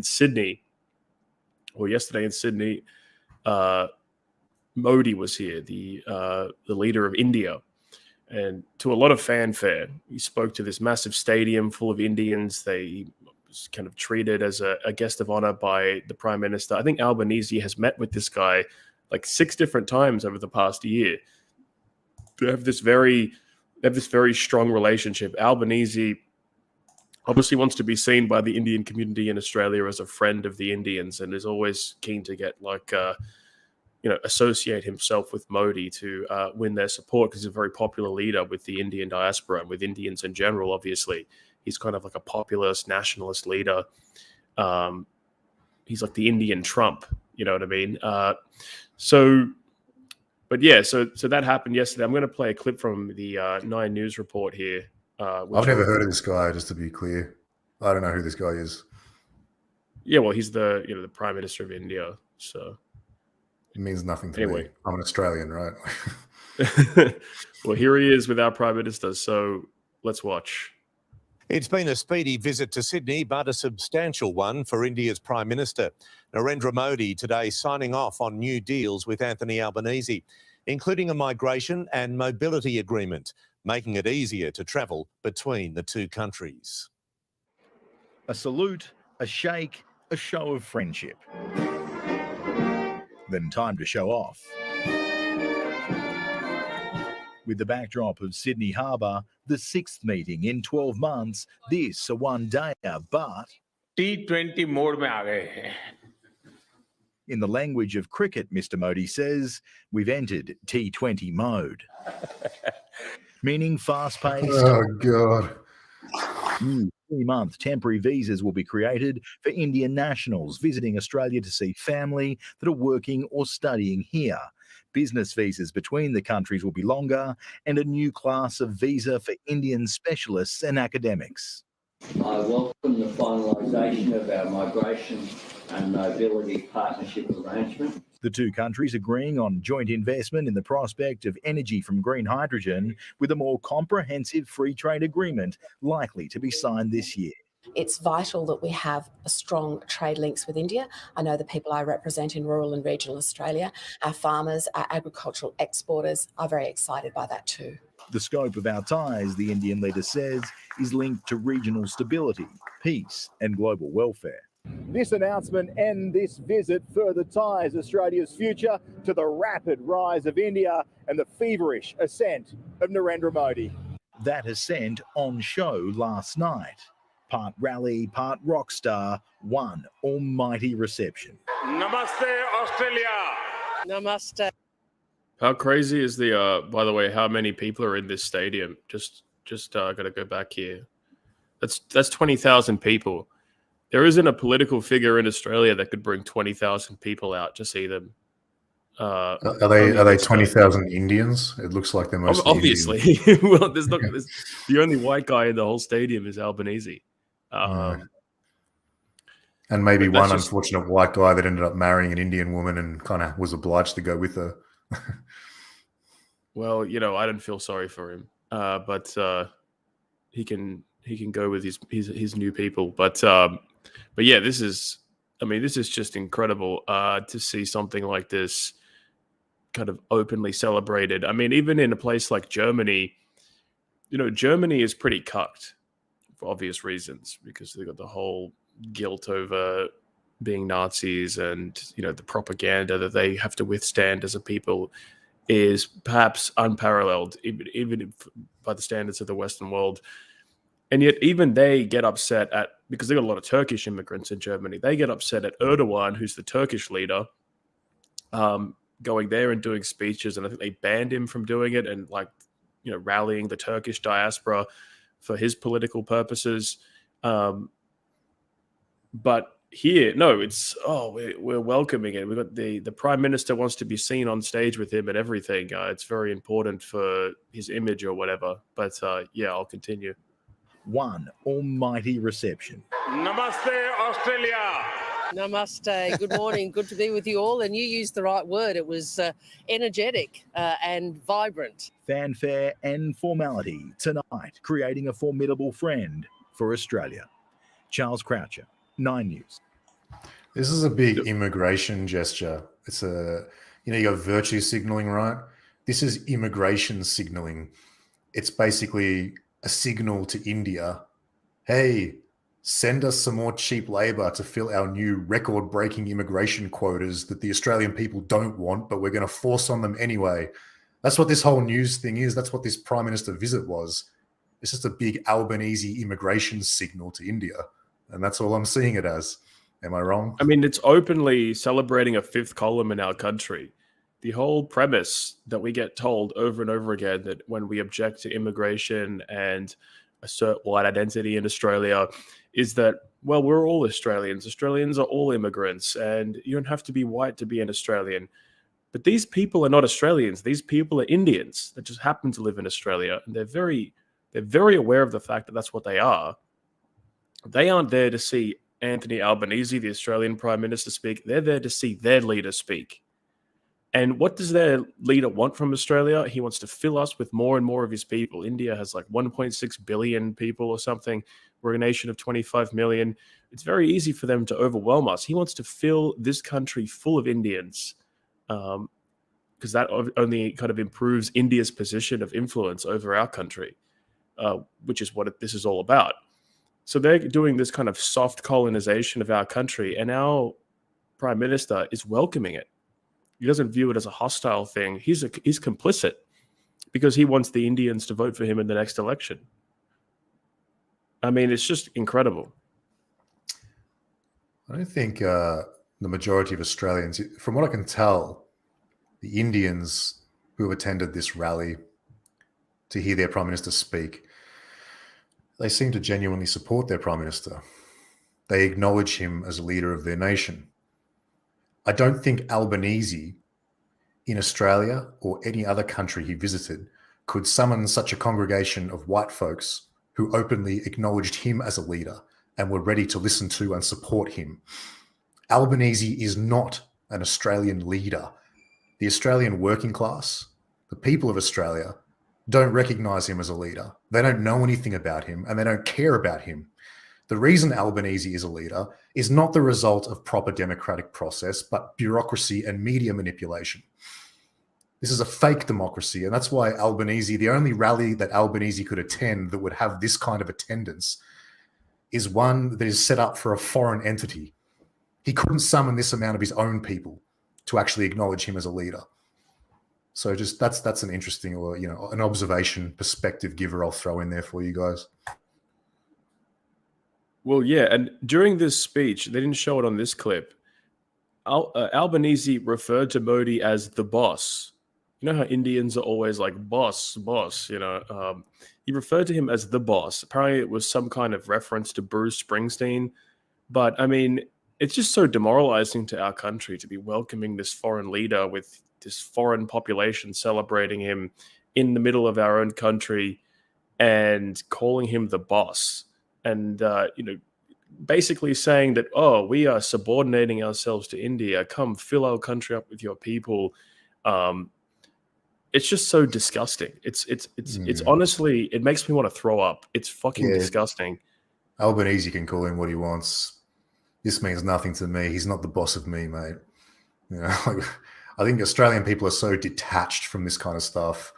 in Sydney, or yesterday in Sydney, Modi was here, the leader of India, and to a lot of fanfare. He spoke to this massive stadium full of Indians. They was kind of treated as a guest of honor by the Prime Minister. I think Albanese has met with this guy like 6 different times over the past year. They have this very strong relationship. Albanese obviously wants to be seen by the Indian community in Australia as a friend of the Indians, and is always keen to get associate himself with Modi to win their support, because he's a very popular leader with the Indian diaspora and with Indians in general. Obviously, he's kind of like a populist nationalist leader. He's like the Indian Trump, you know what I mean? So that happened yesterday. I'm going to play a clip from the 9 News report here. I've never heard of this guy, just to be clear. I don't know who this guy is. Yeah, well, he's the Prime Minister of India, so it means nothing to me. I'm an Australian, right? Well, here he is with our Prime Minister, so let's watch. It's been a speedy visit to Sydney, but a substantial one for India's Prime Minister. Narendra Modi today signing off on new deals with Anthony Albanese, including a migration and mobility agreement, making it easier to travel between the two countries. A salute, a shake, a show of friendship. Then time to show off. With the backdrop of Sydney Harbour, the 6th meeting in 12 months, this a one-dayer, but T20 mode mein aa gaye hain. In the language of cricket, Mr. Modi says, we've entered T20 mode. Meaning fast-paced. Oh, God. New 3-month temporary visas will be created for Indian nationals visiting Australia to see family that are working or studying here. Business visas between the countries will be longer, and a new class of visa for Indian specialists and academics. I welcome the finalisation of our migration and mobility partnership arrangement. The two countries agreeing on joint investment in the prospect of energy from green hydrogen, with a more comprehensive free trade agreement likely to be signed this year. It's vital that we have a strong trade links with India. I know the people I represent in rural and regional Australia, our farmers, our agricultural exporters are very excited by that too. The scope of our ties, the Indian leader says, is linked to regional stability, peace and global welfare. This announcement and this visit further ties Australia's future to the rapid rise of India and the feverish ascent of Narendra Modi. That ascent on show last night. Part rally, part rock star, one almighty reception. Namaste, Australia. Namaste. How crazy is by the way, how many people are in this stadium? Just got to go back here. That's 20,000 people. There isn't a political figure in Australia that could bring 20,000 people out to see them. Are they 20,000 Indians? It looks like they're mostly obviously. Well, there's the only white guy in the whole stadium is Albanese. And maybe one unfortunate white guy that ended up marrying an Indian woman and kind of was obliged to go with her. Well, I don't feel sorry for him, but he can go with his new people. But yeah, this is just incredible to see something like this kind of openly celebrated. I mean, even in a place like Germany, Germany is pretty cucked for obvious reasons, because they got the whole guilt over being Nazis, and the propaganda that they have to withstand as a people is perhaps unparalleled, even by the standards of the Western world. And yet even they get upset because they got a lot of Turkish immigrants in Germany. They get upset at Erdogan, who's the Turkish leader, going there and doing speeches. And I think they banned him from doing it and rallying the Turkish diaspora for his political purposes. But here, no, it's, we're welcoming it. We've got the Prime Minister wants to be seen on stage with him and everything. It's very important for his image or whatever. But yeah, I'll continue. One almighty reception. Namaste, Australia. Namaste. Good morning. Good to be with you all. And you used the right word. It was energetic and vibrant. Fanfare and formality tonight, creating a formidable friend for Australia. Charles Croucher, 9 News. This is a big immigration gesture. It's you got virtue signaling, right? This is immigration signaling. It's basically a signal to India, hey, send us some more cheap labor to fill our new record-breaking immigration quotas that the Australian people don't want, but we're going to force on them anyway. That's what this whole news thing is. That's what this Prime Minister visit was. It's just a big Albanese immigration signal to India. And that's all I'm seeing it as. Am I wrong? I mean, it's openly celebrating a fifth column in our country. The whole premise that we get told over and over again that when we object to immigration and assert white identity in Australia is that, well, we're all Australians. Australians are all immigrants, and you don't have to be white to be an Australian. But these people are not Australians. These people are Indians that just happen to live in Australia, and they're very aware of the fact that that's what they are. They aren't there to see Anthony Albanese, the Australian Prime Minister, speak. They're there to see their leader speak. And what does their leader want from Australia? He wants to fill us with more and more of his people. India has like 1.6 billion people or something. We're a nation of 25 million. It's very easy for them to overwhelm us. He wants to fill this country full of Indians because that only kind of improves India's position of influence over our country, which is what this is all about. So they're doing this kind of soft colonization of our country, and our Prime Minister is welcoming it. He doesn't view it as a hostile thing. He's complicit because he wants the Indians to vote for him in the next election. I mean, it's just incredible. I don't think the majority of Australians, from what I can tell, the Indians who attended this rally to hear their Prime Minister speak, they seem to genuinely support their Prime Minister. They acknowledge him as a leader of their nation. I don't think Albanese in Australia or any other country he visited could summon such a congregation of white folks who openly acknowledged him as a leader and were ready to listen to and support him. Albanese is not an Australian leader. The Australian working class, the people of Australia, don't recognise him as a leader. They don't know anything about him and they don't care about him. The reason Albanese is a leader is not the result of proper democratic process, but bureaucracy and media manipulation. This is a fake democracy, and that's why Albanese, the only rally that Albanese could attend that would have this kind of attendance, is one that is set up for a foreign entity. He couldn't summon this amount of his own people to actually acknowledge him as a leader. So just that's an interesting, or an observation perspective giver I'll throw in there for you guys. Well, yeah, and during this speech, they didn't show it on this clip. Albanese referred to Modi as the boss. You know how Indians are always like, boss, he referred to him as the boss. Apparently it was some kind of reference to Bruce Springsteen. But, I mean, it's just so demoralizing to our country to be welcoming this foreign leader with this foreign population celebrating him in the middle of our own country and calling him the boss. And, basically saying that, oh, we are subordinating ourselves to India. Come fill our country up with your people. It's just so disgusting. It's honestly, it makes me want to throw up. It's fucking disgusting. Albanese can call him what he wants. This means nothing to me. He's not the boss of me, mate. I think Australian people are so detached from this kind of stuff.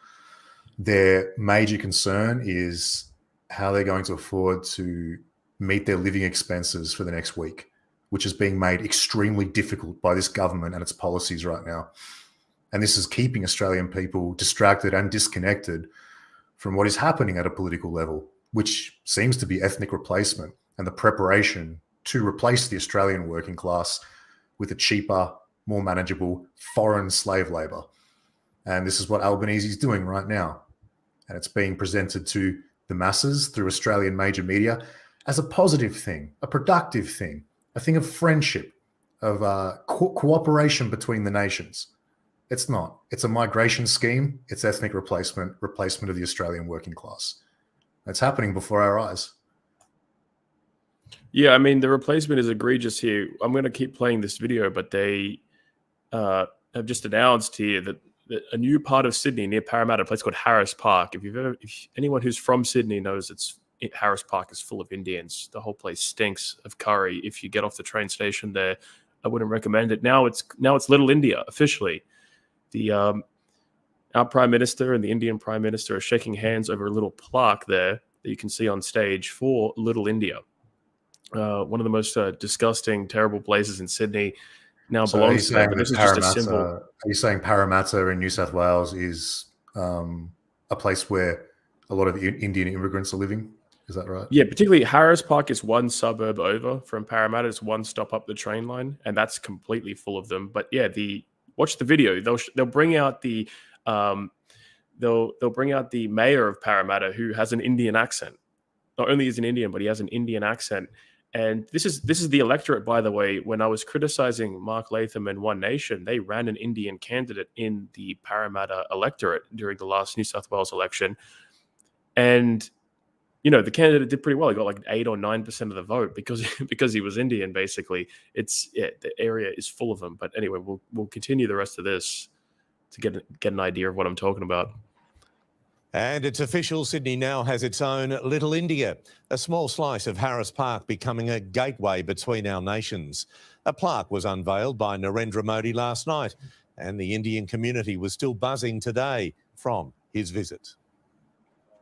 Their major concern is how they're going to afford to meet their living expenses for the next week, which is being made extremely difficult by this government and its policies right now. And this is keeping Australian people distracted and disconnected from what is happening at a political level, which seems to be ethnic replacement and the preparation to replace the Australian working class with a cheaper, more manageable foreign slave labor. And this is what Albanese is doing right now. And it's being presented to the masses through Australian major media as a positive thing, a productive thing, a thing of friendship, of cooperation between the nations. It's not. It's a migration scheme. It's ethnic replacement of the Australian working class. It's happening before our eyes. Yeah, I mean, the replacement is egregious here. I'm going to keep playing this video, but they have just announced here that a new part of Sydney near Parramatta, a place called Harris Park. If anyone who's from Sydney knows Harris Park is full of Indians. The whole place stinks of curry. If you get off the train station there, I wouldn't recommend it. Now it's Little India officially. The our Prime Minister and the Indian Prime Minister are shaking hands over a little plaque there that you can see on stage for Little India. One of the most disgusting, terrible places in Sydney now So belongs to them, but this is just a symbol. Are you saying Parramatta in New South Wales is a place where a lot of Indian immigrants are living? Is that right? Yeah, particularly Harris Park is one suburb over from Parramatta. It's one stop up the train line, and that's completely full of them. But yeah, watch the video. They'll bring out the they'll bring out the mayor of Parramatta who has an Indian accent. Not only is he an Indian, but he has an Indian accent. And this is the electorate, by the way. When I was criticizing Mark Latham and One Nation, they ran an Indian candidate in the Parramatta electorate during the last New South Wales election. And, you know, the candidate did pretty well. He got like 8 or 9% of the vote because he was Indian, basically. The area is full of them. But anyway, we'll continue the rest of this to get an idea of what I'm talking about. And it's official, Sydney now has its own Little India, a small slice of Harris Park becoming a gateway between our nations. A plaque was unveiled by Narendra Modi last night, and the Indian community was still buzzing today from his visit.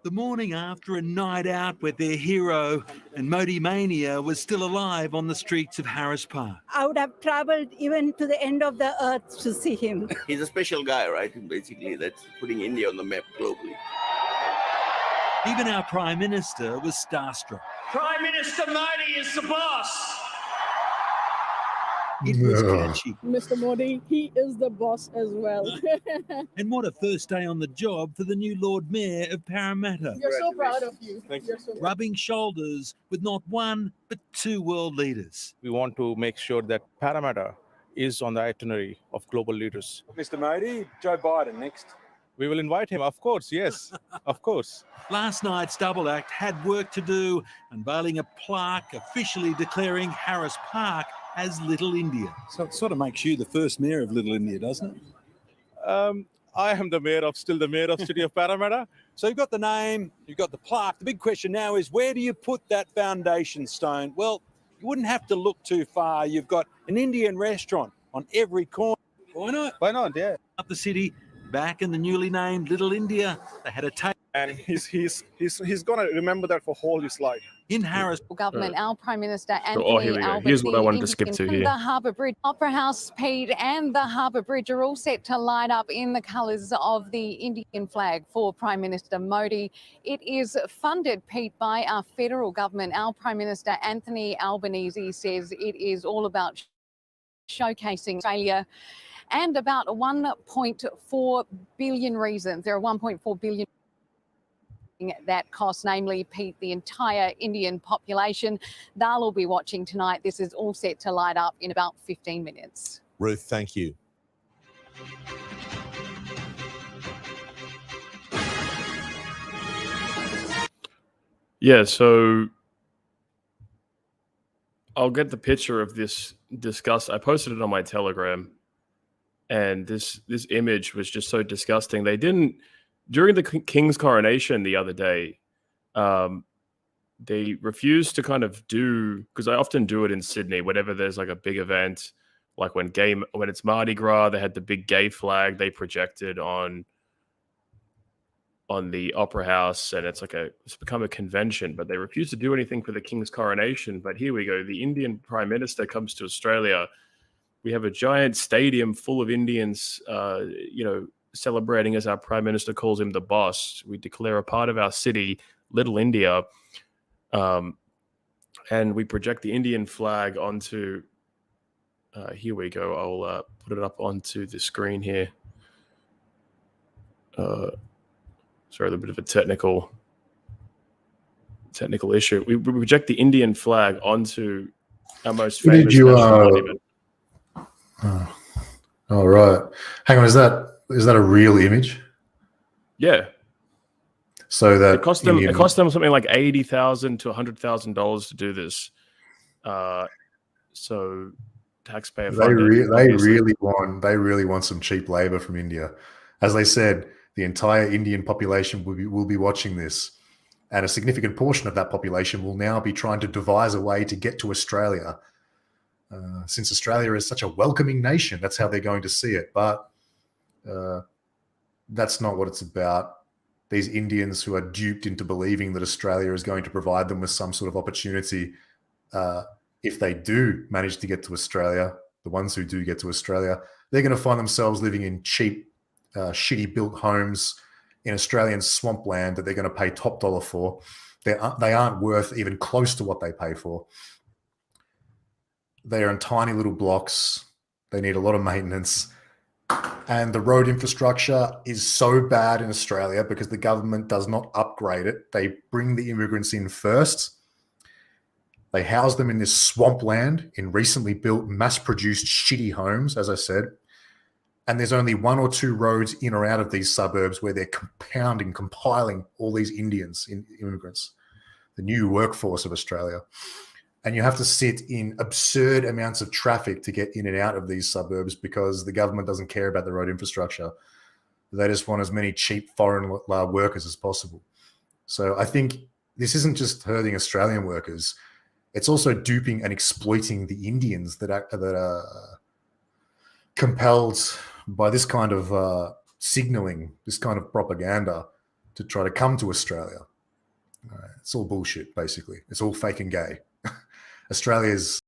The morning after a night out with their hero and Modi Mania was still alive on the streets of Harris Park. I would have travelled even to the end of the earth to see him. He's a special guy, right? Basically, that's putting India on the map globally. Even our Prime Minister was starstruck. Prime Minister Modi is the boss. It was catchy. Mr. Modi, he is the boss as well. And what a first day on the job for the new Lord Mayor of Parramatta. You're so proud of you. Thank you. Rubbing shoulders with not one, but 2 world leaders. We want to make sure that Parramatta is on the itinerary of global leaders. Mr. Modi, Joe Biden next. We will invite him, of course, yes, of course. Last night's double act had work to do, unveiling a plaque officially declaring Harris Park as Little India. So it sort of makes you the first mayor of Little India, doesn't it? I am still the mayor of City of Parramatta. So you've got the name, you've got the plaque. The big question now is, where do you put that foundation stone? Well, you wouldn't have to look too far. You've got an Indian restaurant on every corner. Why not? Why not? Yeah. Up the city, back in the newly named Little India, they had a table. And he's going to remember that for whole his life. In Harris government, our Prime Minister Anthony Albanese. Here's what I wanted to skip to here. The Harbour Bridge, Opera House, Pete, and the Harbour Bridge are all set to light up in the colours of the Indian flag for Prime Minister Modi. It is funded, Pete, by our federal government. Our Prime Minister Anthony Albanese says it is all about showcasing Australia. And about 1.4 billion reasons. There are 1.4 billion that cost, namely, Pete, the entire Indian population. They'll all be watching tonight. This is all set to light up in about 15 minutes. Ruth, thank you. Yeah, so I'll get the picture of this disgust. I posted it on my Telegram, and this image was just so disgusting. They didn't, during the King's coronation the other day, they refused to kind of do, because I often do it in Sydney, whenever there's like a big event, like when it's Mardi Gras, they had the big gay flag they projected on the Opera House, and it's become a convention, but they refuse to do anything for the King's coronation. But here we go. The Indian Prime Minister comes to Australia. We have a giant stadium full of Indians, celebrating, as our Prime Minister calls him, the boss. We declare a part of our city, Little India, and we project the Indian flag onto, here we go. I'll put it up onto the screen here. Sorry, a bit of a technical issue. We project the Indian flag onto our most famous national monument. Oh, right. Hang on, is that a real image? Yeah. So that it cost them something like $80,000 to $100,000 to do this. So taxpayer funded. They really want some cheap labor from India. As they said, the entire Indian population will be watching this, and a significant portion of that population will now be trying to devise a way to get to Australia since Australia is such a welcoming nation. That's how they're going to see it. But that's not what it's about. These Indians who are duped into believing that Australia is going to provide them with some sort of opportunity, if they do manage to get to Australia, the ones who do get to Australia, they're going to find themselves living in cheap, shitty built homes in Australian swampland that they're going to pay top dollar for. They aren't worth even close to what they pay for. They are in tiny little blocks. They need a lot of maintenance. And the road infrastructure is so bad in Australia because the government does not upgrade it. They bring the immigrants in first. They house them in this swampland in recently built, mass-produced, shitty homes, as I said. And there's only 1 or 2 roads in or out of these suburbs where they're compiling all these Indians, immigrants, the new workforce of Australia. And you have to sit in absurd amounts of traffic to get in and out of these suburbs because the government doesn't care about the road infrastructure. They just want as many cheap foreign workers as possible. So I think this isn't just hurting Australian workers. It's also duping and exploiting the Indians that are compelled by this kind of signaling, this kind of propaganda to try to come to Australia. It's all bullshit, basically. It's all fake and gay. Australia's